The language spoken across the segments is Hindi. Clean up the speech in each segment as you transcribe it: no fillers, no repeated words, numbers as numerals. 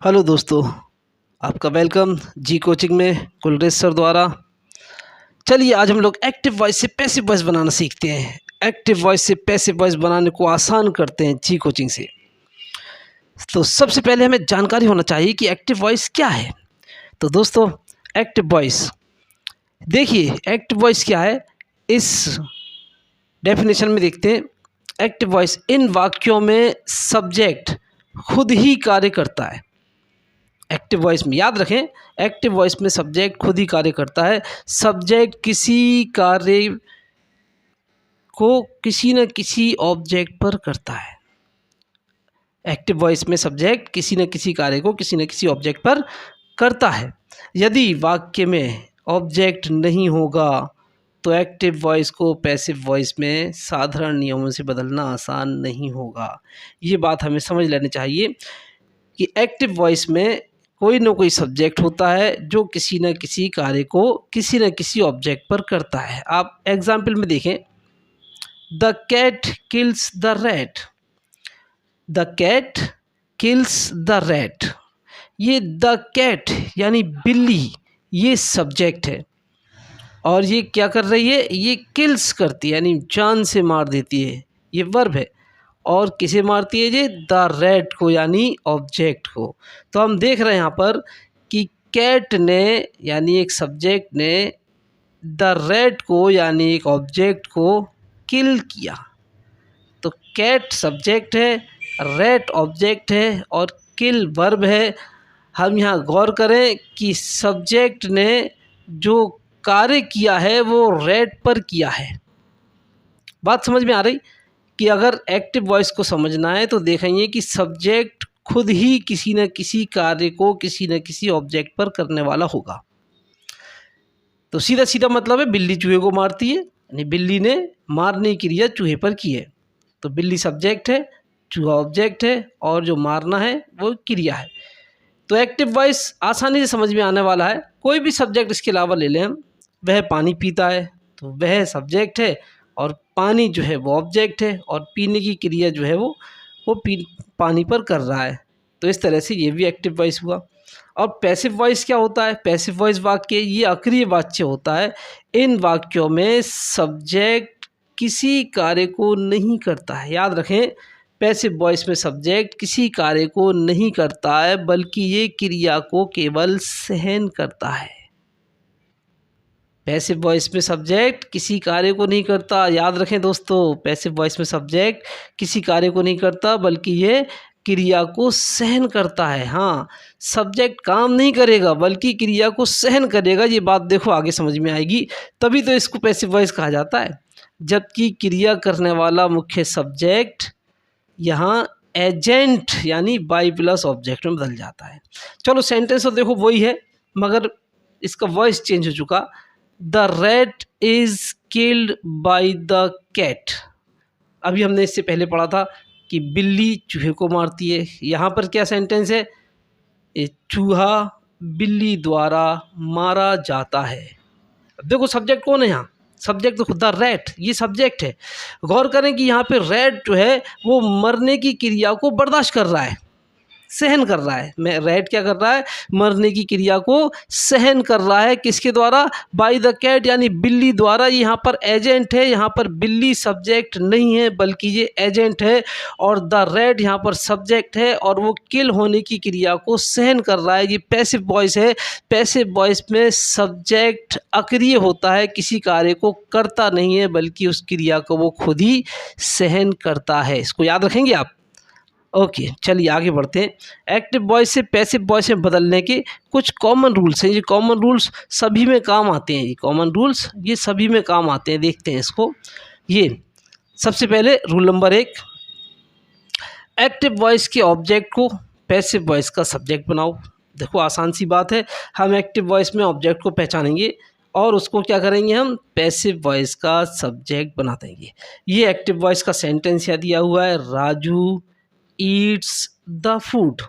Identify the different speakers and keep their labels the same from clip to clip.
Speaker 1: हेलो दोस्तों, आपका वेलकम जी कोचिंग में कुलरेश सर द्वारा। चलिए आज हम लोग एक्टिव वॉइस से पैसिव वॉइस बनाना सीखते हैं। एक्टिव वॉइस से पैसिव वॉइस बनाने को आसान करते हैं जी कोचिंग से। तो सबसे पहले हमें जानकारी होना चाहिए कि एक्टिव वॉइस क्या है। तो दोस्तों, एक्टिव वॉइस देखिए, एक्टिव वॉइस क्या है इस डेफिनेशन में देखते हैं। एक्टिव वॉइस इन वाक्यों में सब्जेक्ट खुद ही कार्य करता है। एक्टिव वॉइस में याद रखें, एक्टिव वॉइस में सब्जेक्ट खुद ही कार्य करता है। सब्जेक्ट किसी कार्य को किसी न किसी ऑब्जेक्ट पर करता है। एक्टिव वॉइस में सब्जेक्ट किसी न किसी कार्य को किसी न किसी ऑब्जेक्ट पर करता है। यदि वाक्य में ऑब्जेक्ट नहीं होगा तो एक्टिव वॉइस को पैसिव वॉइस में साधारण नियमों से बदलना आसान नहीं होगा। ये बात हमें समझ लेनी चाहिए कि एक्टिव वॉइस में कोई ना कोई सब्जेक्ट होता है जो किसी न किसी कार्य को किसी न किसी ऑब्जेक्ट पर करता है। आप एग्जाम्पल में देखें, the cat kills the rat. The cat kills the rat, ये द कैट यानी बिल्ली ये सब्जेक्ट है और ये क्या कर रही है, ये किल्स करती है यानी जान से मार देती है, ये वर्ब है। और किसे मारती है ये, द रैट को यानी ऑब्जेक्ट को। तो हम देख रहे हैं यहाँ पर कि कैट ने यानी एक सब्जेक्ट ने द रैट को यानी एक ऑब्जेक्ट को किल किया। तो कैट सब्जेक्ट है, रैट ऑब्जेक्ट है और किल वर्ब है। हम यहाँ गौर करें कि सब्जेक्ट ने जो कार्य किया है वो रैट पर किया है। बात समझ में आ रही कि अगर एक्टिव वॉइस को समझना है तो देखेंगे कि सब्जेक्ट खुद ही किसी न किसी कार्य को किसी न किसी ऑब्जेक्ट पर करने वाला होगा। तो सीधा सीधा मतलब है, बिल्ली चूहे को मारती है यानी बिल्ली ने मारने की क्रिया चूहे पर की है। तो बिल्ली सब्जेक्ट है, चूहा ऑब्जेक्ट है और जो मारना है वो क्रिया है। तो एक्टिव वॉइस आसानी से समझ में आने वाला है। कोई भी सब्जेक्ट इसके अलावा ले लें हम, वह पानी पीता है तो वह सब्जेक्ट है और पानी जो है वो ऑब्जेक्ट है और पीने की क्रिया जो है वो पानी पर कर रहा है। तो इस तरह से ये भी एक्टिव वॉइस हुआ। और पैसिव वॉइस क्या होता है, पैसिव वॉइस वाक्य ये अक्रिय वाच्य होता है। इन वाक्यों में सब्जेक्ट किसी कार्य को नहीं करता है। याद रखें, पैसिव वॉइस में सब्जेक्ट किसी कार्य को नहीं करता है बल्कि ये क्रिया को केवल सहन करता है। पैसिव वॉइस में सब्जेक्ट किसी कार्य को नहीं करता। याद रखें दोस्तों, पैसिव वॉइस में सब्जेक्ट किसी कार्य को नहीं करता बल्कि ये क्रिया को सहन करता है। हाँ, सब्जेक्ट काम नहीं करेगा बल्कि क्रिया को सहन करेगा। ये बात देखो आगे समझ में आएगी, तभी तो इसको पैसिव वॉइस कहा जाता है। जबकि क्रिया करने वाला मुख्य सब्जेक्ट यहाँ एजेंट यानी बाई प्लस ऑब्जेक्ट में बदल जाता है। चलो सेंटेंस तो देखो वही है मगर इसका वॉइस चेंज हो चुका। The rat is killed by the cat. अभी हमने इससे पहले पढ़ा था कि बिल्ली चूहे को मारती है। यहाँ पर क्या सेंटेंस है, चूहा बिल्ली द्वारा मारा जाता है। देखो सब्जेक्ट कौन है यहाँ, सब्जेक्ट तो खुद द रैट, ये सब्जेक्ट है। गौर करें कि यहाँ पे रैट जो है वो मरने की क्रिया को बर्दाश्त कर रहा है, सहन कर रहा है। मैं रैट क्या कर रहा है, मरने की क्रिया को सहन कर रहा है। किसके द्वारा, बाय द कैट यानी बिल्ली द्वारा। यहाँ पर एजेंट है, यहाँ पर बिल्ली सब्जेक्ट नहीं है बल्कि ये एजेंट है और द रैट यहाँ पर सब्जेक्ट है और वो किल होने की क्रिया को सहन कर रहा है। ये पैसिव वॉइस है। पैसिव वॉइस में सब्जेक्ट अक्रिय होता है, किसी कार्य को करता नहीं है बल्कि उस क्रिया को वो खुद ही सहन करता है। इसको याद रखेंगे आप। ओके, चलिए आगे बढ़ते हैं। एक्टिव वॉइस से पैसिव वॉइस में बदलने के कुछ कॉमन रूल्स हैं। ये कॉमन रूल्स सभी में काम आते हैं। ये कॉमन रूल्स ये सभी में काम आते हैं। देखते हैं इसको। ये सबसे पहले रूल नंबर 1, एक्टिव वॉइस के ऑब्जेक्ट को पैसिव वॉइस का सब्जेक्ट बनाओ। देखो आसान सी बात है, हम एक्टिव वॉइस में ऑब्जेक्ट को पहचानेंगे और उसको क्या करेंगे, हम पैसिव वॉइस का सब्जेक्ट बना देंगे। ये एक्टिव वॉइस का सेंटेंस यहाँ दिया हुआ है, Raju eats the food.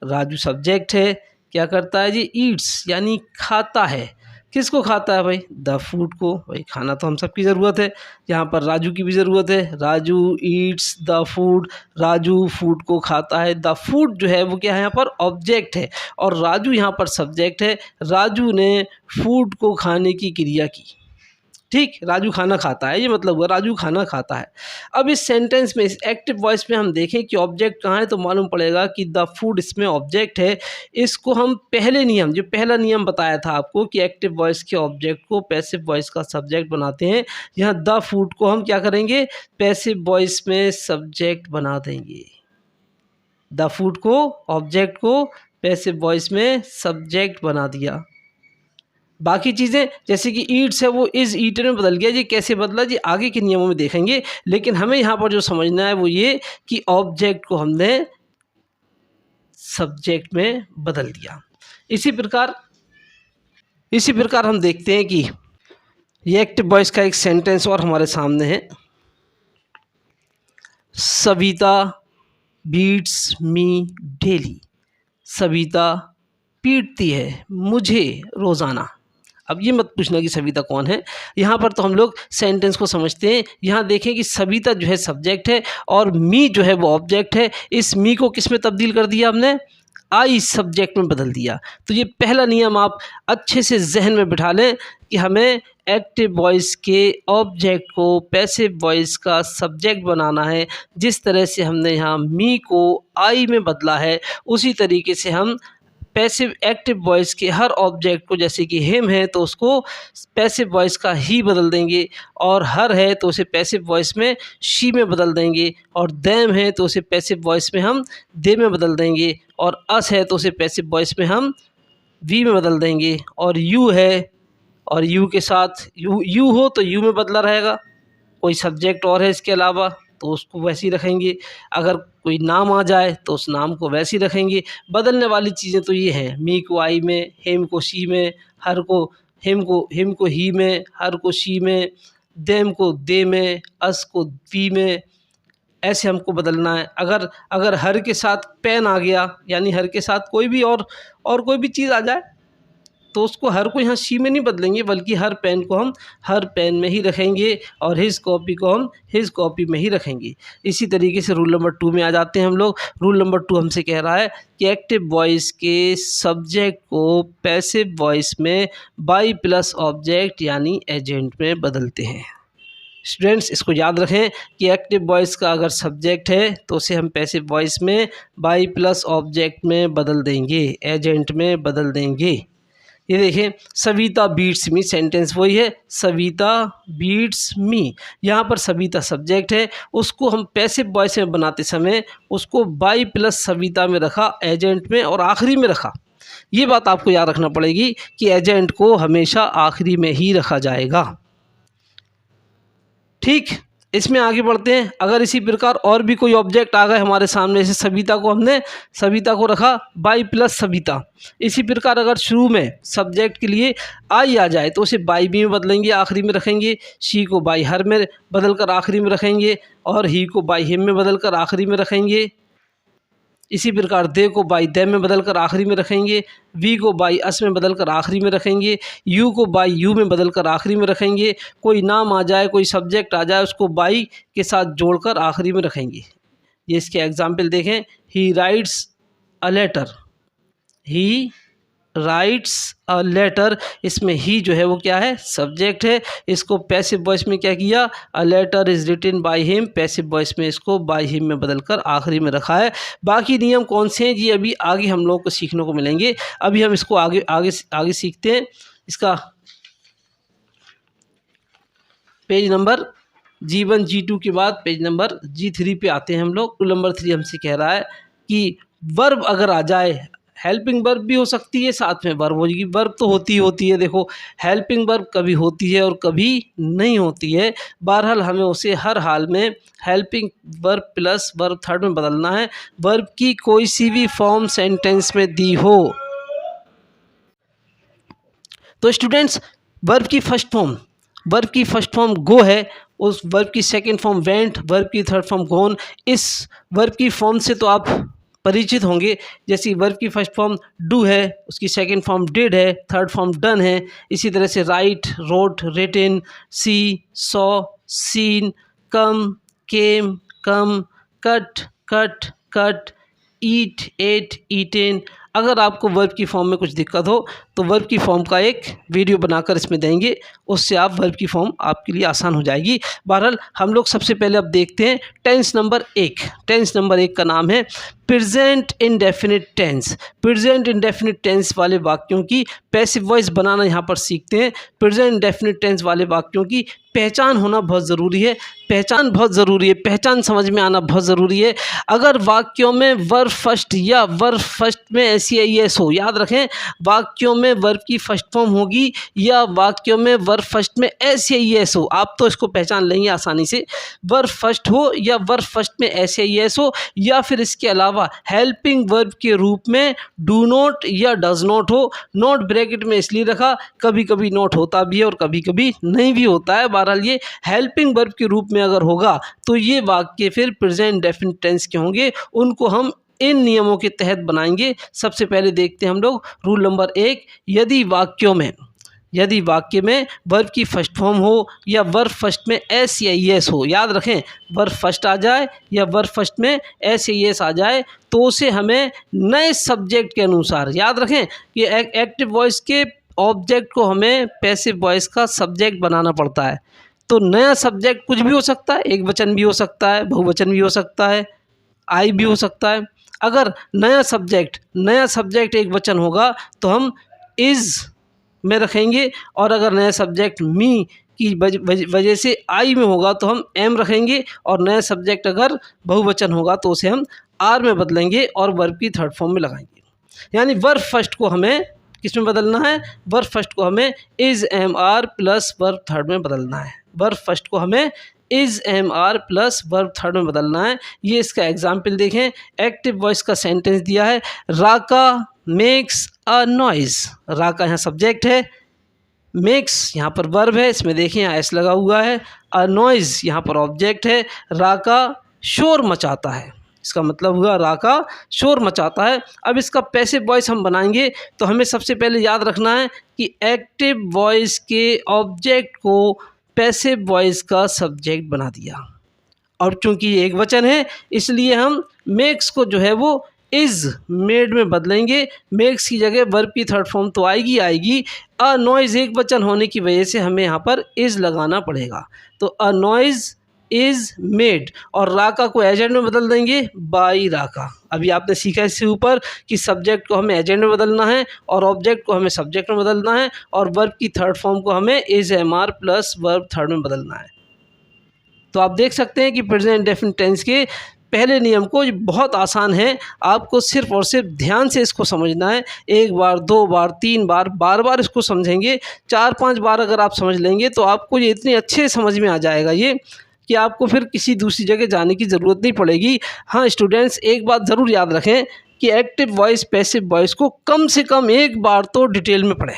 Speaker 1: Raju subject है, क्या करता है जी, ईट्स यानी खाता है। किसको खाता है भाई? द फूड को। भाई खाना तो हम सबकी ज़रूरत है, यहाँ पर राजू की भी ज़रूरत है। Raju eats the food, Raju food को खाता है। द फूड जो है वो क्या है यहाँ पर? ऑब्जेक्ट है, और राजू यहाँ पर सब्जेक्ट है। राजू ने फूड को खाने की क्रिया की। ठीक, राजू खाना खाता है, ये मतलब हुआ राजू खाना खाता है। अब इस सेंटेंस में, इस एक्टिव वॉइस में हम देखें कि ऑब्जेक्ट कहाँ है, तो मालूम पड़ेगा कि द फूड इसमें ऑब्जेक्ट है। इसको हम पहले नियम, जो पहला नियम बताया था आपको कि एक्टिव वॉइस के ऑब्जेक्ट को पैसिव वॉइस का सब्जेक्ट बनाते हैं, यहाँ द फूड को हम क्या करेंगे? पैसिव वॉइस में सब्जेक्ट बना देंगे। द फूड को, ऑब्जेक्ट को पैसिव वॉइस में सब्जेक्ट बना दिया। बाकी चीज़ें जैसे कि ईट्स है वो इज़ ईटन में बदल गया। जी कैसे बदला, जी आगे के नियमों में देखेंगे, लेकिन हमें यहाँ पर जो समझना है वो ये कि ऑब्जेक्ट को हमने सब्जेक्ट में बदल दिया। इसी प्रकार हम देखते हैं कि ये एक्टिव वॉइस का एक सेंटेंस और हमारे सामने है। सविता बीट्स मी डेली। सविता पीटती है मुझे रोज़ाना। अब ये मत पूछना कि सविता कौन है, यहाँ पर तो हम लोग सेंटेंस को समझते हैं। यहाँ देखें कि सविता जो है सब्जेक्ट है और मी जो है वो ऑब्जेक्ट है। इस मी को किस में तब्दील कर दिया हमने? आई सब्जेक्ट में बदल दिया। तो ये पहला नियम आप अच्छे से जहन में बिठा लें कि हमें एक्टिव वॉइस के ऑब्जेक्ट को पैसिव वॉइस का सब्जेक्ट बनाना है। जिस तरह से हमने यहाँ मी को आई में बदला है, उसी तरीके से हम पैसिव एक्टिव वॉइस के हर ऑब्जेक्ट को, जैसे कि हिम है तो उसको पैसिव वॉइस का ही बदल देंगे, और हर है तो उसे पैसिव वॉइस में शी में बदल देंगे, और देम है तो उसे पैसिव वॉइस में हम दे में बदल देंगे, और अस है तो उसे पैसिव वॉइस में हम वी में बदल देंगे, और यू है और यू के साथ यू हो तो यू में बदला रहेगा। कोई सब्जेक्ट और है इसके अलावा तो उसको वैसे ही रखेंगे। अगर कोई नाम आ जाए तो उस नाम को वैसे ही रखेंगे। बदलने वाली चीज़ें तो ये हैं, मी को आई में, हेम को शी में, हर को हिम को ही में, हर को शी में, देम को दे में, अस को वी में, ऐसे हमको बदलना है। अगर हर के साथ पेन आ गया, यानी हर के साथ कोई भी और कोई भी चीज़ आ जाए, तो उसको हर को यहाँ शी में नहीं बदलेंगे, बल्कि हर पेन को हम हर पेन में ही रखेंगे, और हिज कॉपी को हम हिज कॉपी में ही रखेंगे। इसी तरीके से रूल नंबर 2 में आ जाते हैं हम लोग। रूल नंबर 2 हमसे कह रहा है कि एक्टिव वॉइस के सब्जेक्ट को पैसिव वॉइस में बाई प्लस ऑब्जेक्ट यानी एजेंट में बदलते हैं। स्टूडेंट्स इसको याद रखें कि एक्टिव वॉइस का अगर सब्जेक्ट है तो उसे हम पैसिव वॉइस में बाई प्लस ऑब्जेक्ट में बदल देंगे, एजेंट में बदल देंगे। ये देखें, सविता बीट्स मी, सेंटेंस वही है, सविता बीट्स मी। यहाँ पर सविता सब्जेक्ट है, उसको हम पैसिव वॉइस में बनाते समय उसको बाई प्लस सविता में रखा, एजेंट में, और आखिरी में रखा। ये बात आपको याद रखना पड़ेगी कि एजेंट को हमेशा आखिरी में ही रखा जाएगा। ठीक, इसमें आगे बढ़ते हैं। अगर इसी प्रकार और भी कोई ऑब्जेक्ट आ गए हमारे सामने, जैसे सविता को हमने सविता को रखा बाई प्लस सविता, इसी प्रकार अगर शुरू में सब्जेक्ट के लिए आई आ जाए तो उसे बाई बी में बदलेंगे, आखिरी में रखेंगे। शी को बाई हर में बदलकर आखिरी में रखेंगे, और ही को बाई हिम में बदलकर आखिरी में रखेंगे। इसी प्रकार दे को बाई देम में बदलकर आखिरी में रखेंगे। वी को बाई अस में बदलकर आखिरी में रखेंगे। यू को बाई यू में बदलकर आखिरी में रखेंगे। कोई नाम आ जाए, कोई सब्जेक्ट आ जाए, उसको बाई के साथ जोड़कर आखिरी में रखेंगे। ये इसके एग्जाम्पल देखें। He writes a letter, he writes a letter, इसमें ही जो है वो क्या है? सब्जेक्ट है। इसको पैसिव वॉइस में क्या किया? A letter is written by him, passive voice में इसको बाय हिम में बदलकर आखिरी में रखा है। बाकी नियम कौन से हैं जी, अभी आगे हम लोगों को सीखने को मिलेंगे। अभी हम इसको आगे सीखते हैं। इसका पेज नंबर G1 G2 के बाद पेज नंबर G3 पे आते हैं हम लोग। रूल नंबर 3 हमसे कह रहा है कि वर्ब अगर आ जाए, हेल्पिंग वर्ब भी हो सकती है, साथ में वर्ब होगी। वर्ब तो होती है, देखो हेल्पिंग वर्ब कभी होती है और कभी नहीं होती है। बहरहाल हमें उसे हर हाल में helping verb plus verb third में बदलना है। वर्ब की कोई सी भी फॉर्म सेंटेंस में दी हो तो स्टूडेंट्स वर्ब की फर्स्ट फॉर्म गो है, उस वर्ब की सेकंड फॉर्म वेंट, वर्ब की थर्ड फॉर्म गोन। इस वर्ब की फॉर्म से तो आप परिचित होंगे। जैसे वर्ब की फर्स्ट फॉर्म डू है, उसकी सेकंड फॉर्म डिड है, थर्ड फॉर्म डन है। इसी तरह से राइट, रोट, रिटन, सी, सॉ, सीन, कम, केम, कम, कट, कट, ईट, एट, ईटेन। अगर आपको वर्ब की फॉर्म में कुछ दिक्कत हो तो वर्ब की फॉर्म का एक वीडियो बनाकर इसमें देंगे, उससे आप वर्ब की फॉर्म आपके लिए आसान हो जाएगी। बहरहाल हम लोग सबसे पहले अब देखते हैं टेंस नंबर 1। टेंस नंबर 1 का नाम है present indefinite tense. Present indefinite tense वाले वाक्यों की पैसिव वॉइस बनाना यहाँ पर सीखते हैं। प्रेजेंट इंडेफिनिट टेंस वाले वाक्यों की पहचान होना बहुत ज़रूरी है। पहचान बहुत ज़रूरी है, पहचान समझ में आना बहुत ज़रूरी है। अगर वाक्यों में वर्ब फर्स्ट या वर्ब फर्स्ट में एस हो, याद रखें, वाक्यों में वर्ब की फर्स्ट फॉर्म होगी या वाक्यों में वर्ब फर्स्ट में एस हो, आप तो इसको पहचान लेंगे आसानी से। वर्ब फर्स्ट हो या वर्ब फर्स्ट में एस हो, या फिर इसके अलावा हेल्पिंग वर्ब के रूप में डू नॉट या डज नॉट हो। नॉट ब्रैकेट में इसलिए रखा, कभी कभी नॉट होता भी है और कभी कभी नहीं भी होता है। बहरहाल ये हेल्पिंग वर्ब के रूप में अगर होगा तो ये वाक्य फिर प्रेजेंट इंडेफिनिट टेंस के होंगे। उनको हम इन नियमों के तहत बनाएंगे। सबसे पहले देखते हैं हम लोग रूल नंबर 1। यदि वाक्य में वर्ब की फर्स्ट फॉर्म हो या वर्ब फर्स्ट में एस या एस हो, याद रखें, वर्ब फर्स्ट आ जाए या वर्ब फर्स्ट में एस या एस आ जाए तो उसे हमें नए सब्जेक्ट के अनुसार, याद रखें कि एक्टिव वॉइस के ऑब्जेक्ट को हमें पैसिव वॉइस का सब्जेक्ट बनाना पड़ता है। तो नया सब्जेक्ट कुछ भी हो सकता है, एक वचन भी हो सकता है, बहुवचन भी हो सकता है, आई भी हो सकता है। अगर नया सब्जेक्ट एक वचन होगा तो हम इज़ में रखेंगे, और अगर नया सब्जेक्ट मी की वजह से आई में होगा तो हम एम रखेंगे, और नया सब्जेक्ट अगर बहुवचन होगा तो उसे हम आर में बदलेंगे और वर्ब की थर्ड फॉर्म में लगाएंगे। यानी वर्ब फर्स्ट को हमें किस में बदलना है? वर्ब फर्स्ट को हमें is am are plus verb third में बदलना है। वर्ब फर्स्ट को हमें is am are plus verb third में बदलना है। ये इसका एग्जाम्पल देखें। एक्टिव वॉइस का सेंटेंस दिया है, राका मेक्स अ नॉइज़। राका यहाँ सब्जेक्ट है, मेक्स यहाँ पर वर्ब है, इसमें देखें यहाँ एस लगा हुआ है, अ नॉइज़ यहाँ पर ऑब्जेक्ट है। राका शोर मचाता है, इसका मतलब हुआ राका शोर मचाता है। अब इसका पैसिव वॉइस हम बनाएंगे तो हमें सबसे पहले याद रखना है कि एक्टिव वॉइस के ऑब्जेक्ट को पैसिव वॉइस का सब्जेक्ट बना दिया, और चूंकि ये एक वचन है इसलिए हम मेक्स को जो है वो इज़ मेड में बदलेंगे। मेक्स की जगह वर्ब की थर्ड फॉर्म तो आएगी। अ नॉइज़ एक वचन होने की वजह से हमें यहाँ पर इज़ लगाना पड़ेगा। तो अ नॉइज़ इज़ मेड, और राका को एजेंट में बदल देंगे बाई राका। अभी आपने सीखा इससे ऊपर कि सब्जेक्ट को हमें एजेंट में बदलना है और ऑब्जेक्ट को हमें सब्जेक्ट में बदलना है, और वर्ब की थर्ड फॉर्म को हमें is am are plus verb third में बदलना है। तो आप देख सकते हैं कि प्रेजेंट इंडेफिनिट टेंस के पहले नियम को बहुत आसान है, आपको सिर्फ और सिर्फ ध्यान से इसको समझना है। एक बार, दो बार, तीन बार, बार बार इसको समझेंगे। 4-5 बार अगर आप समझ लेंगे तो आपको ये इतने अच्छे समझ में आ जाएगा ये कि आपको फिर किसी दूसरी जगह जाने की ज़रूरत नहीं पड़ेगी। हाँ स्टूडेंट्स, एक बात ज़रूर याद रखें कि एक्टिव वॉइस पैसिव वॉइस को कम से कम एक बार तो डिटेल में पढ़ें।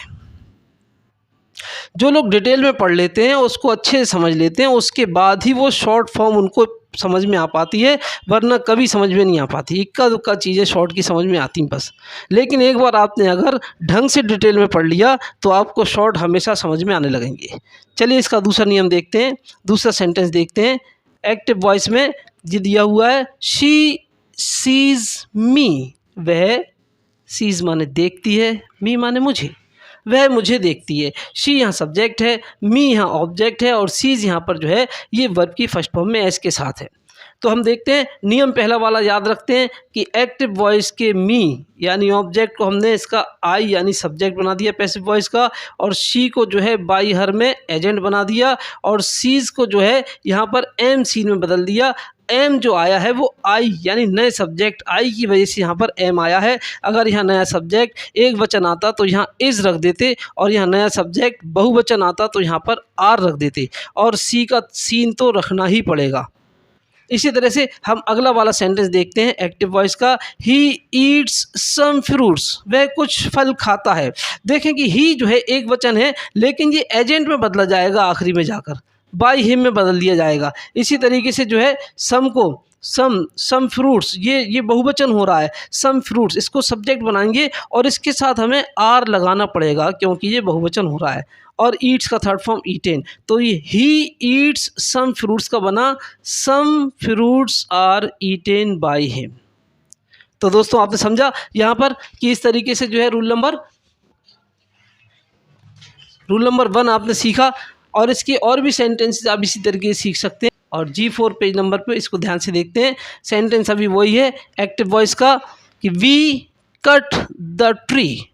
Speaker 1: जो लोग डिटेल में पढ़ लेते हैं उसको अच्छे से समझ लेते हैं, उसके बाद ही वो शॉर्ट फॉर्म उनको समझ में आ पाती है, वरना कभी समझ में नहीं आ पाती। इक्का दुक्का चीज़ें शॉर्ट की समझ में आती बस। लेकिन एक बार आपने अगर ढंग से डिटेल में पढ़ लिया तो आपको शॉर्ट हमेशा समझ में आने लगेंगे। चलिए इसका दूसरा नियम देखते हैं, दूसरा सेंटेंस देखते हैं। एक्टिव वॉइस में ये दिया हुआ है, शी सीज मी। वह, सीज माने देखती है, मी माने मुझे, वह मुझे देखती है। शी यहाँ सब्जेक्ट है, मी यहाँ ऑब्जेक्ट है, और सीज यहाँ पर जो है ये वर्ब की फर्स्ट फॉर्म में एस के साथ है। तो हम देखते हैं नियम पहला वाला याद रखते हैं कि एक्टिव वॉइस के मी यानी ऑब्जेक्ट को हमने इसका आई यानी सब्जेक्ट बना दिया पैसिव वॉइस का, और शी को जो है बाई हर में एजेंट बना दिया, और सीज को जो है यहाँ पर एम सीन में बदल दिया। एम जो आया है वो आई यानी नए सब्जेक्ट आई की वजह से यहाँ पर एम आया है। अगर यहाँ नया सब्जेक्ट एक वचन आता तो यहाँ इज़ रख देते, और यहाँ नया सब्जेक्ट बहुवचन आता तो यहाँ पर आर रख देते, और सी का सीन तो रखना ही पड़ेगा। इसी तरह से हम अगला वाला सेंटेंस देखते हैं एक्टिव वॉइस का, ही ईट्स सम फ्रूट्स। वह कुछ फल खाता है। देखें कि ही जो है एक वचन है लेकिन ये एजेंट में बदला जाएगा, आखिरी में जाकर बाई हिम में बदल दिया जाएगा। इसी तरीके से जो है सम को सम फ्रूट्स, ये बहुवचन हो रहा है, सम फ्रूट्स, इसको सब्जेक्ट बनाएंगे और इसके साथ हमें आर लगाना पड़ेगा क्योंकि ये बहुवचन हो रहा है। और ईट्स का थर्ड फॉर्म ईटेन, तो ये ही ईट्स सम फ्रूट्स का बना some fruits are eaten by him. तो दोस्तों आपने समझा यहाँ पर कि इस तरीके से जो है रूल नंबर 1 आपने सीखा, और इसके और भी सेंटेंसेस आप इसी तरीके से सीख सकते हैं। और G4 पेज नंबर पे इसको ध्यान से देखते हैं। सेंटेंस अभी वही है एक्टिव वॉइस का कि we cut the tree.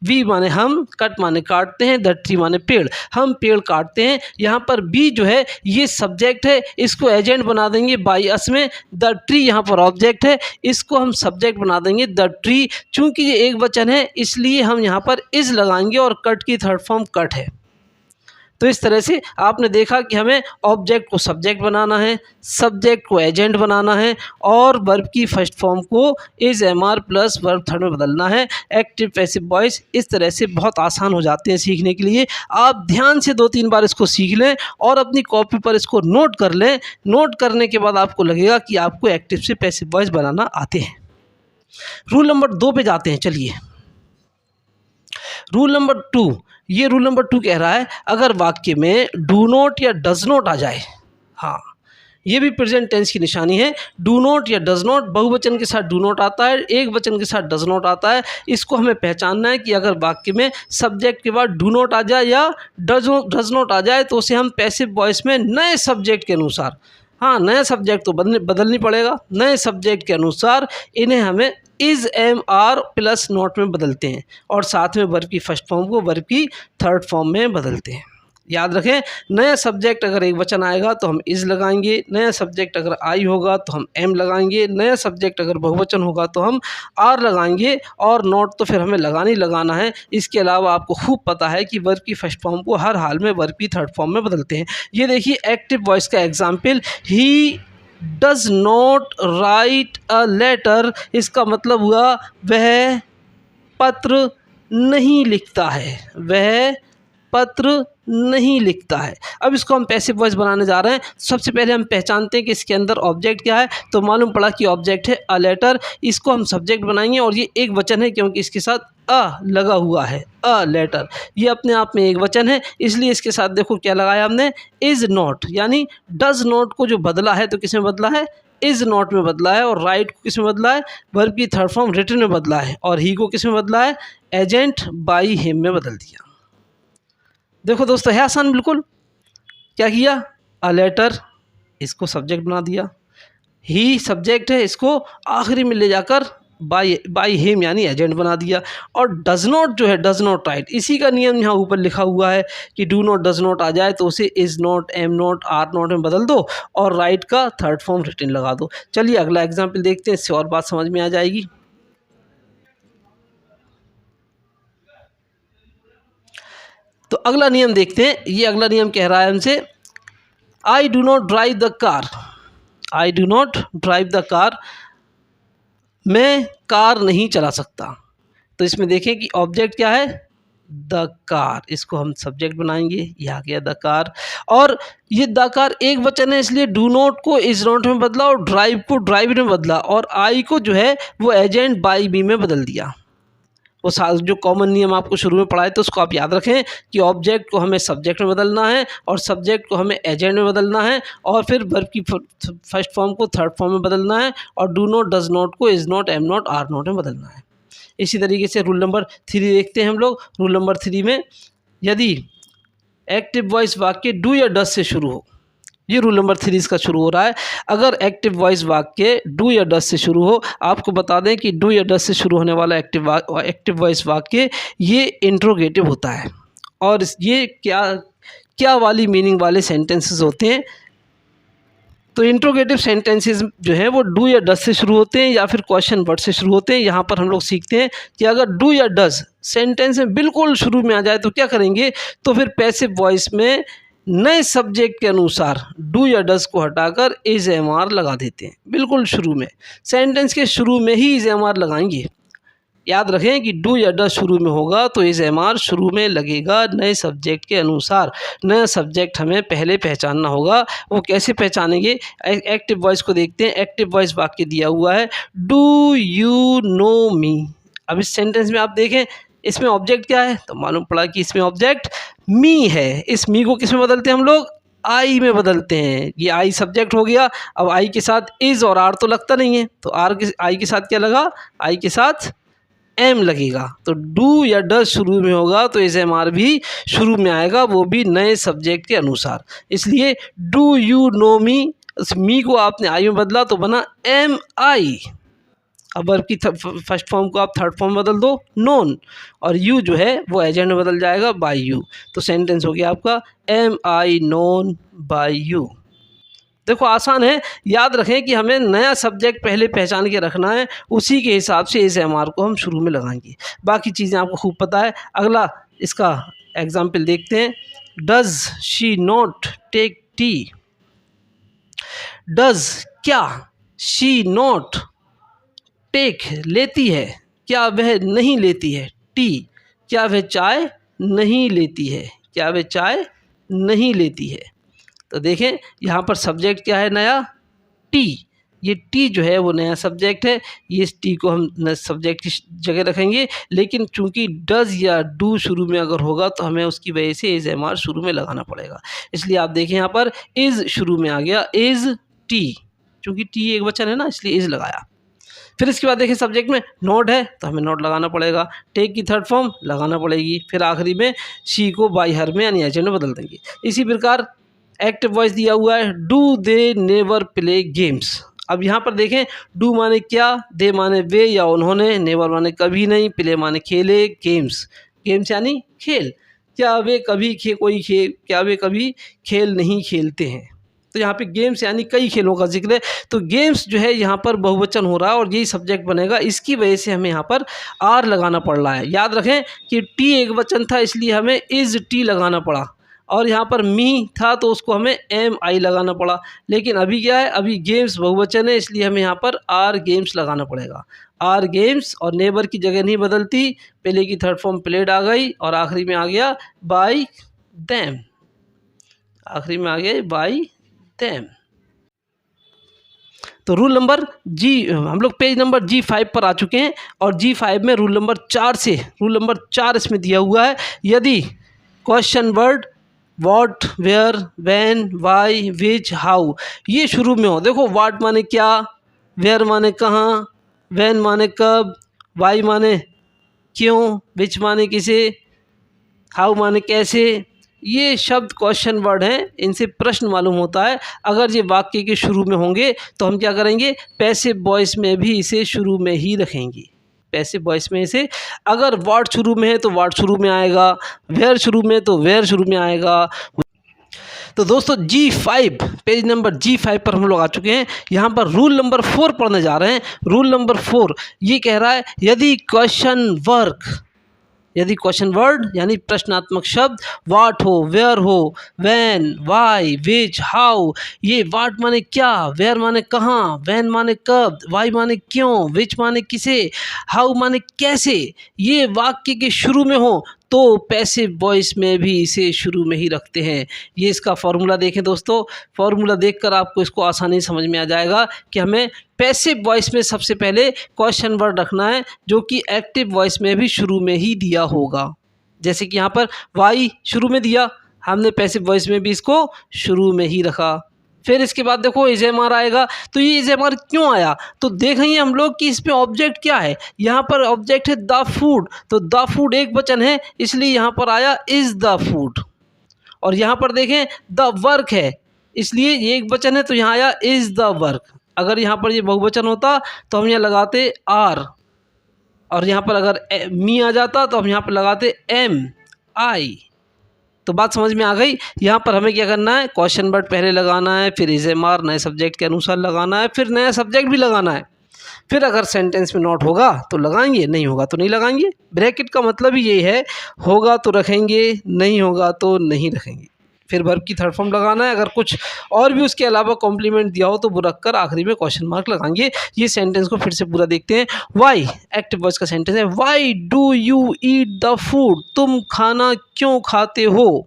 Speaker 1: We माने हम, कट माने काटते हैं, द ट्री माने पेड़, हम पेड़ काटते हैं। यहाँ पर बी जो है ये सब्जेक्ट है, इसको एजेंट बना देंगे बाई अस में। द ट्री यहाँ पर ऑब्जेक्ट है, इसको हम सब्जेक्ट बना देंगे द ट्री। चूंकि ये एक वचन है इसलिए हम यहाँ पर इज लगाएंगे और कट की थर्ड फॉर्म कट है। तो इस तरह से आपने देखा कि हमें ऑब्जेक्ट को सब्जेक्ट बनाना है, सब्जेक्ट को एजेंट बनाना है और वर्ब की फर्स्ट फॉर्म को is am are plus verb third में बदलना है। एक्टिव पैसिव वॉइस इस तरह से बहुत आसान हो जाते हैं सीखने के लिए। आप ध्यान से 2-3 बार इसको सीख लें और अपनी कॉपी पर इसको नोट कर लें। नोट करने के बाद आपको लगेगा कि आपको एक्टिव से पैसिव वॉइस बनाना आते हैं। रूल नंबर 2 पे जाते हैं। चलिए रूल नंबर 2, ये रूल नंबर 2 कह रहा है अगर वाक्य में डू नॉट या डज नॉट आ जाए, हाँ ये भी प्रेजेंट टेंस की निशानी है। डू नॉट या डज नॉट, बहुवचन के साथ डू नॉट आता है, एक वचन के साथ डज नॉट आता है। इसको हमें पहचानना है कि अगर वाक्य में सब्जेक्ट के बाद डू नॉट आ जाए या डज नॉट आ जाए तो उसे हम पैसिव वॉइस में नए सब्जेक्ट के अनुसार, हाँ नया सब्जेक्ट तो बदलनी पड़ेगा, नए सब्जेक्ट के अनुसार इन्हें हमें is am are plus not में बदलते हैं और साथ में वर्ब की फर्स्ट फॉर्म को वर्ब की थर्ड फॉर्म में बदलते हैं। याद रखें, नया सब्जेक्ट अगर एक वचन आएगा तो हम इज लगाएंगे, नया सब्जेक्ट अगर आई होगा तो हम एम लगाएंगे, नया सब्जेक्ट अगर बहुवचन होगा तो हम आर लगाएंगे और नॉट तो फिर हमें लगाना ही लगाना है। इसके अलावा आपको खूब पता है कि वर्ब की फर्स्ट फॉर्म को हर हाल में वर्ब की थर्ड फॉर्म में बदलते हैं। ये देखिए एक्टिव वॉइस का example, he does not write a letter, इसका मतलब हुआ वह पत्र नहीं लिखता है, वह पत्र नहीं लिखता है। अब इसको हम पैसिव वॉइस बनाने जा रहे हैं। सबसे पहले हम पहचानते हैं कि इसके अंदर ऑब्जेक्ट क्या है, तो मालूम पड़ा कि ऑब्जेक्ट है अ लेटर। इसको हम सब्जेक्ट बनाएंगे और ये एक वचन है क्योंकि इसके साथ अ लगा हुआ है, अ लेटर, ये अपने आप में एक वचन है, इसलिए इसके साथ देखो क्या लगाया हमने, इज नॉट, यानी डज नॉट को जो बदला है तो किस में बदला है, इज नॉट में बदला है। और राइट को किस में बदला है, वर्ब की थर्ड फॉर्म रिटन में बदला है। और ही को किस में बदला है, एजेंट बाई हिम में बदल दिया। देखो दोस्तों है आसान बिल्कुल। क्या किया, अ लेटर, इसको सब्जेक्ट बना दिया, ही सब्जेक्ट है, इसको आखिरी में ले जाकर बाई हिम यानी एजेंट बना दिया। और डज नॉट जो है, डज नॉट राइट, इसी का नियम यहाँ ऊपर लिखा हुआ है कि डू नॉट डज नॉट आ जाए तो उसे is not, am not, are not में बदल दो और राइट का थर्ड फॉर्म रिटन लगा दो। चलिए अगला एग्जाम्पल देखते हैं, इससे और बात समझ में आ जाएगी। तो अगला नियम देखते हैं। ये अगला नियम कह रहा है हमसे, I do not drive the car, I do not drive the car, मैं कार नहीं चला सकता। तो इसमें देखें कि ऑब्जेक्ट क्या है, द कार, इसको हम सब्जेक्ट बनाएंगे, यह आ गया द कार। और ये द कार एक वचन है इसलिए डू नॉट को इज नॉट में बदला और ड्राइव को ड्राइव में बदला और आई को जो है वो एजेंट बाई बी में बदल दिया। वो जो कॉमन नियम आपको शुरू में पढ़ाए तो उसको आप याद रखें कि ऑब्जेक्ट को हमें सब्जेक्ट में बदलना है और सब्जेक्ट को हमें एजेंट में बदलना है और फिर वर्ब की फर्स्ट फॉर्म को थर्ड फॉर्म में बदलना है और डू नॉट डज नॉट को is not, am not, are not में बदलना है। इसी तरीके से रूल नंबर 3 देखते हैं हम लोग। रूल नंबर 3 में यदि एक्टिव वॉइस वाक्य डू या डज से शुरू हो, ये रूल नंबर 3 इसका शुरू हो रहा है। अगर एक्टिव वॉइस वाक्य डू या डज से शुरू हो, आपको बता दें कि डू या डज से शुरू होने वाला एक्टिव वॉइस वाक्य ये इंट्रोगेटिव होता है और ये क्या वाली मीनिंग वाले सेंटेंसेस होते हैं। तो इंट्रोगेटिव सेंटेंसेस जो हैं वो डू या डज से शुरू होते हैं या फिर क्वेश्चन वर्ड से शुरू होते हैं। यहाँ पर हम लोग सीखते हैं कि अगर डू या डज सेंटेंस में बिल्कुल शुरू में आ जाए तो क्या करेंगे, तो फिर पैसिव वॉइस में नए सब्जेक्ट के अनुसार डू या डज को हटाकर इज एम आर लगा देते हैं। बिल्कुल शुरू में, सेंटेंस के शुरू में ही इज एम आर लगाएंगे। याद रखें कि डू या डज शुरू में होगा तो इज एम आर शुरू में लगेगा नए सब्जेक्ट के अनुसार। नया सब्जेक्ट हमें पहले पहचानना होगा। वो कैसे पहचानेंगे? एक्टिव वॉइस को देखते हैं। एक्टिव वॉइस वाक्य दिया हुआ है, डू यू नो मी। अब इस सेंटेंस में आप देखें, इसमें ऑब्जेक्ट क्या है? तो मालूम पड़ा कि इसमें ऑब्जेक्ट मी है। इस मी को किस में बदलते हैं हम लोग? आई में बदलते हैं। ये आई सब्जेक्ट हो गया। अब आई के साथ इज और आर तो लगता नहीं है, तो आई के साथ क्या लगा? आई के साथ एम लगेगा। तो डू या डज शुरू में होगा तो इज एम आर भी शुरू में आएगा, वो भी नए सब्जेक्ट के अनुसार। इसलिए डू यू नो मी, उस मी को आपने आई में बदला तो बना एम आई। अब वर्ब की फर्स्ट फॉर्म को आप थर्ड फॉर्म बदल दो, नोन, और यू जो है वो एजेंट में बदल जाएगा बाय यू। तो सेंटेंस हो गया आपका am I known by you. देखो आसान है। याद रखें कि हमें नया सब्जेक्ट पहले पहचान के रखना है, उसी के हिसाब से इस एम आर को हम शुरू में लगाएंगे। बाकी चीज़ें आपको खूब पता है। अगला इसका एग्जाम्पल देखते हैं। Does she not take tea. Does क्या शी नॉट टेक लेती है, क्या वह नहीं लेती है, टी क्या वह चाय नहीं लेती है, क्या वह चाय नहीं लेती है। तो देखें यहाँ पर सब्जेक्ट क्या है? नया टी। ये टी जो है वो नया सब्जेक्ट है। ये इस टी को हम सब्जेक्ट की जगह रखेंगे, लेकिन चूंकि डज या डू शुरू में अगर होगा तो हमें उसकी वजह से इज एम आर शुरू में लगाना पड़ेगा। इसलिए आप देखें यहाँ पर इज शुरू में आ गया, इज टी, चूंकि टी एक वचन है ना, इसलिए इज लगाया। फिर इसके बाद देखिए सब्जेक्ट में नॉट है तो हमें नॉट लगाना पड़ेगा, टेक की थर्ड फॉर्म लगाना पड़ेगी, फिर आखिरी में शी को बाई हर में यानी एजेंट में बदल देंगे। इसी प्रकार एक्टिव वॉइस दिया हुआ है, do they never play games. अब यहाँ पर देखें, डू माने क्या, दे माने वे या उन्होंने, नेवर माने कभी नहीं, प्ले माने खेले, गेम्स गेम्स यानी खेल। क्या वे कभी क्या वे कभी खेल नहीं खेलते हैं? तो यहाँ पे गेम्स यानी कई खेलों का जिक्र है। तो गेम्स जो है यहाँ पर बहुवचन हो रहा है और यही सब्जेक्ट बनेगा। इसकी वजह से हमें यहाँ पर आर लगाना पड़ रहा है। याद रखें कि टी एक वचन था, इसलिए हमें इज टी लगाना पड़ा, और यहाँ पर मी था तो उसको हमें एम आई लगाना पड़ा। लेकिन अभी क्या है? अभी गेम्स बहुवचन है, इसलिए हमें यहाँ पर आर गेम्स लगाना पड़ेगा। आर गेम्स, और नेबर की जगह नहीं बदलती, पहले की थर्ड फॉर्म प्लेड आ गई और आखिरी में आ गया बाई देम। आखिरी में आ गया बाई देम। तो रूल नंबर जी, हम लोग पेज नंबर G5 पर आ चुके हैं और G5 में रूल नंबर 4 इसमें दिया हुआ है। यदि question word what, where, when, why, which, how ये शुरू में हो, देखो व्हाट माने क्या, वेयर माने कहाँ, व्हेन माने कब, व्हाई माने क्यों, विच माने किसे, हाउ माने कैसे, ये शब्द क्वेश्चन वर्ड हैं, इनसे प्रश्न मालूम होता है। अगर ये वाक्य के शुरू में होंगे तो हम क्या करेंगे? पैसिव वॉइस में भी इसे शुरू में ही रखेंगे। पैसिव वॉइस में इसे, अगर व्हाट शुरू में है तो व्हाट शुरू में आएगा, वेयर शुरू में तो वेयर शुरू में आएगा। तो दोस्तों G5 पेज नंबर G5 पर हम लोग आ चुके हैं। यहाँ पर रूल नंबर 4 पढ़ने जा रहे हैं। रूल नंबर 4 ये कह रहा है, यदि क्वेश्चन वर्ड यानी प्रश्नात्मक शब्द व्हाट हो, वेयर हो, व्हेन, व्हाई, विच, हाउ, ये व्हाट माने क्या, वेयर माने कहाँ, व्हेन माने कब, व्हाई माने क्यों, विच माने किसे, हाउ माने कैसे, ये वाक्य के शुरू में हो तो पैसिव वॉइस में भी इसे शुरू में ही रखते हैं। ये इसका फॉर्मूला देखें दोस्तों। फॉर्मूला देखकर आपको इसको आसानी समझ में आ जाएगा कि हमें पैसिव वॉइस में सबसे पहले क्वेश्चन वर्ड रखना है जो कि एक्टिव वॉइस में भी शुरू में ही दिया होगा। जैसे कि यहाँ पर वाई शुरू में दिया, हमने पैसिव वॉइस में भी इसको शुरू में ही रखा। फिर इसके बाद देखो इज एम आर आएगा, तो ये इज एम आर क्यों आया? तो देखेंगे हम लोग कि इसमें ऑब्जेक्ट क्या है। यहाँ पर ऑब्जेक्ट है द फूड, तो द फूड एक वचन है, इसलिए यहाँ पर आया इज द फूड। और यहाँ पर देखें द वर्क है, इसलिए ये एक वचन है तो यहाँ आया इज द वर्क। अगर यहाँ पर ये बहुवचन होता तो हम यहाँ लगाते आर, और यहाँ पर अगर मी आ जाता तो हम यहाँ पर लगाते एम आई। तो बात समझ में आ गई। यहाँ पर हमें क्या करना है? क्वेश्चन वर्ड पहले लगाना है, फिर इज एम आर नए सब्जेक्ट के अनुसार लगाना है, फिर नया सब्जेक्ट भी लगाना है। फिर अगर सेंटेंस में नॉट होगा तो लगाएंगे, नहीं होगा तो नहीं लगाएंगे। ब्रैकेट का मतलब ही यही है, होगा तो रखेंगे, नहीं होगा तो नहीं रखेंगे। फिर वर्ब की थर्ड फॉर्म लगाना है। अगर कुछ और भी उसके अलावा कॉम्प्लीमेंट दिया हो तो वो रखकर आखिरी में क्वेश्चन मार्क लगाएंगे। ये सेंटेंस को फिर से पूरा देखते हैं। वाई एक्टिव वॉइस का सेंटेंस है, why do you eat the food, तुम खाना क्यों खाते हो।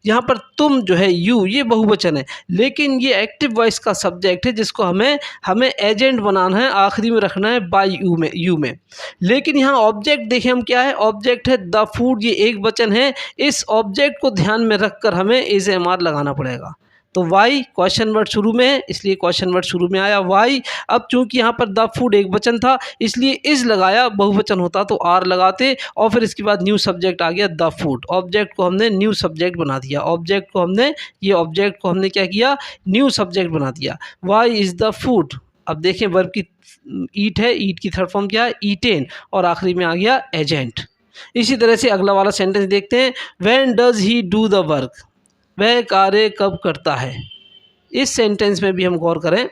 Speaker 1: यहाँ पर तुम जो है यू, ये बहुवचन है, लेकिन ये एक्टिव वॉइस का सब्जेक्ट है जिसको हमें एजेंट बनाना है, आखिरी में रखना है बाय यू में। लेकिन यहाँ ऑब्जेक्ट देखें हम क्या है, ऑब्जेक्ट है द फूड, ये एक वचन है। इस ऑब्जेक्ट को ध्यान में रखकर हमें इज एम आर लगाना पड़ेगा। तो वाई क्वेश्चन वर्ड शुरू में है, इसलिए क्वेश्चन वर्ड शुरू में आया वाई। अब चूंकि यहाँ पर द फूड एक वचन था इसलिए इज लगाया, बहुवचन होता तो आर लगाते, और फिर इसके बाद न्यू सब्जेक्ट आ गया द फूड। ऑब्जेक्ट को हमने न्यू सब्जेक्ट बना दिया, ऑब्जेक्ट को हमने क्या किया, न्यू सब्जेक्ट बना दिया। Why is the food. अब देखें वर्ब की ईट है, ईट की थर्ड फॉर्म क्या है, ईटेन, और आखिरी में आ गया एजेंट। इसी तरह से अगला वाला सेंटेंस देखते हैं, when does he do the work, वह कार्य कब करता है। इस सेंटेंस में भी हम गौर करें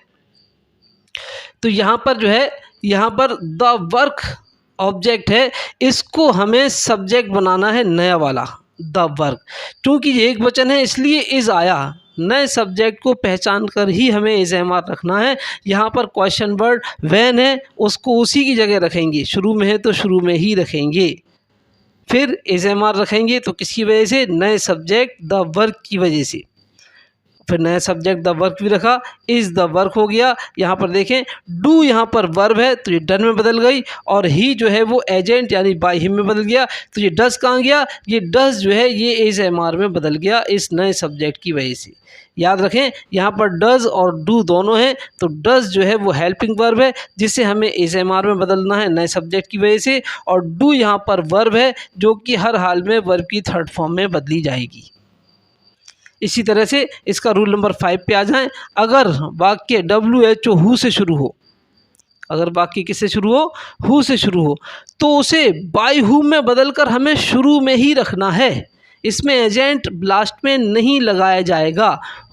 Speaker 1: तो यहाँ पर जो है, यहाँ पर द वर्क ऑब्जेक्ट है, इसको हमें सब्जेक्ट बनाना है नया वाला द वर्क। क्योंकि ये एक वचन है इसलिए इज आया, नए सब्जेक्ट को पहचान कर ही हमें इज एम आर रखना है। यहाँ पर क्वेश्चन वर्ड व्हेन है, उसको उसी की जगह रखेंगे, शुरू में है तो शुरू में ही रखेंगे। फिर इज एम आर रखेंगे तो किसकी वजह से, नए सब्जेक्ट द वर्क की वजह से। फिर नया सब्जेक्ट द वर्क भी रखा, इज़ द वर्क हो गया। यहाँ पर देखें डू यहाँ पर वर्ब है तो ये डन में बदल गई, और ही जो है वो एजेंट यानी बाय हिम में बदल गया। तो ये डज कहाँ गया, ये डज जो है ये इज एम आर में बदल गया इस नए सब्जेक्ट की वजह से। याद रखें यहाँ पर डज और डू दोनों हैं, तो डज जो है वो हेल्पिंग वर्ब है जिसे हमें इज एम आर में बदलना है नए सब्जेक्ट की वजह से, और डू यहाँ पर वर्ब है जो कि हर हाल में वर्ब की थर्ड फॉर्म में बदली जाएगी। इसी तरह से इसका रूल नंबर 5 पे आ जाएं। अगर वाक्य WHO हु से शुरू हो, अगर वाक्य किससे शुरू हो, हु से शुरू हो, तो उसे बाय हुम में बदलकर हमें शुरू में ही रखना है। इसमें एजेंट लास्ट में नहीं लगाया जाएगा।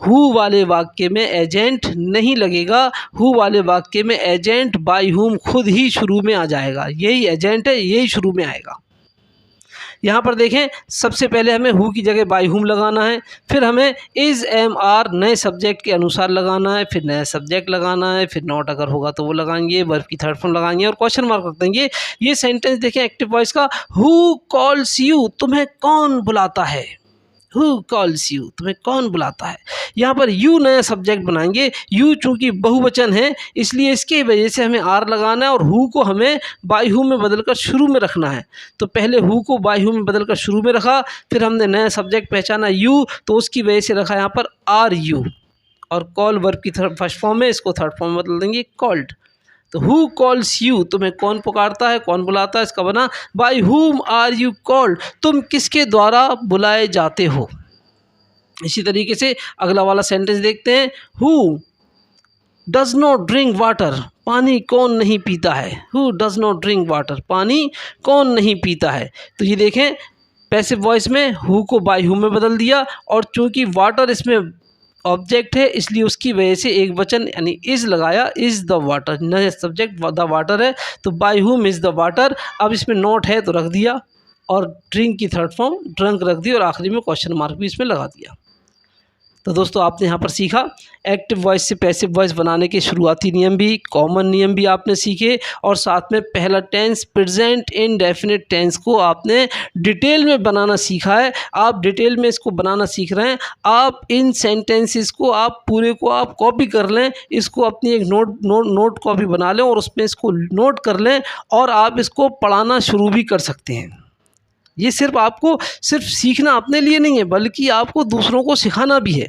Speaker 1: हु वाले वाक्य में एजेंट नहीं लगेगा, हु वाले वाक्य में एजेंट बाय हुम खुद ही शुरू में आ जाएगा। यही एजेंट है, यही शुरू में आएगा। यहाँ पर देखें सबसे पहले हमें हु की जगह बाय हुम लगाना है, फिर हमें इज़ एम आर नए सब्जेक्ट के अनुसार लगाना है, फिर नया सब्जेक्ट लगाना है, फिर नॉट अगर होगा तो वो लगाएंगे, वर्ब की थर्ड फॉर्म लगाएंगे और क्वेश्चन मार्क रख देंगे। ये सेंटेंस देखें एक्टिव वॉइस का, हु कॉल्स यू, तुम्हें कौन बुलाता है। हु कॉल्स यू, तुम्हें कौन बुलाता है। यहाँ पर यू नया सब्जेक्ट बनाएंगे, यू चूँकि बहुवचन है इसलिए इसकी वजह से हमें आर लगाना है, और हु को हमें बाय हु में बदलकर शुरू में रखना है। तो पहले हु को बाय हु में बदलकर शुरू में रखा, फिर हमने नया सब्जेक्ट पहचाना यू, तो उसकी वजह से रखा यहाँ पर आर यू, और कॉल वर्ब की फर्स्ट फॉर्म है, इसको थर्ड फॉर्म में बदल देंगे कॉल्ड। तो हु कॉल्स यू, तुम्हें कौन पुकारता है, कौन बुलाता है, इसका बना by whom are you called, तुम किसके द्वारा बुलाए जाते हो। इसी तरीके से अगला वाला सेंटेंस देखते हैं, who does not drink water, पानी कौन नहीं पीता है। Who does not drink water, पानी कौन नहीं पीता है। तो ये देखें पैसिव वॉइस में हु को बाय हुम में बदल दिया, और चूंकि वाटर इसमें ऑब्जेक्ट है इसलिए उसकी वजह से एक वचन यानी इज़ लगाया, इज़ द वाटर, नया सब्जेक्ट द वाटर है तो by whom is the water. अब इसमें नॉट है तो रख दिया, और ड्रिंक की थर्ड फॉर्म ड्रंक रख दी, और आखिरी में क्वेश्चन मार्क भी इसमें लगा दिया। तो दोस्तों आपने यहाँ पर सीखा एक्टिव वॉइस से पैसिव वॉइस बनाने के शुरुआती नियम भी, कॉमन नियम भी आपने सीखे, और साथ में पहला टेंस प्रेजेंट इंडेफिनिट टेंस को आपने डिटेल में बनाना सीखा है। आप डिटेल में इसको बनाना सीख रहे हैं। आप इन सेंटेंसेस को आप पूरे को आप कॉपी कर लें, इसको अपनी एक नोट कॉपी बना लें और उसमें इसको नोट कर लें, और आप इसको पढ़ाना शुरू भी कर सकते हैं। ये सिर्फ आपको सिर्फ सीखना अपने लिए नहीं है, बल्कि आपको दूसरों को सिखाना भी है।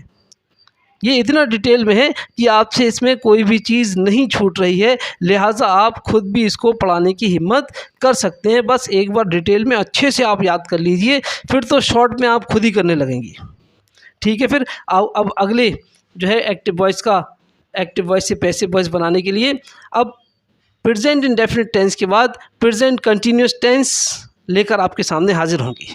Speaker 1: ये इतना डिटेल में है कि आपसे इसमें कोई भी चीज़ नहीं छूट रही है, लिहाजा आप खुद भी इसको पढ़ाने की हिम्मत कर सकते हैं। बस एक बार डिटेल में अच्छे से आप याद कर लीजिए, फिर तो शॉर्ट में आप खुद ही करने लगेंगे। ठीक है, फिर अब अगले जो है एक्टिव वॉइस से पैसिव वॉइस बनाने के लिए अब प्रेजेंट इंडेफिनिट टेंस के बाद प्रेजेंट कंटिन्यूस टेंस लेकर आपके सामने हाजिर होंगे।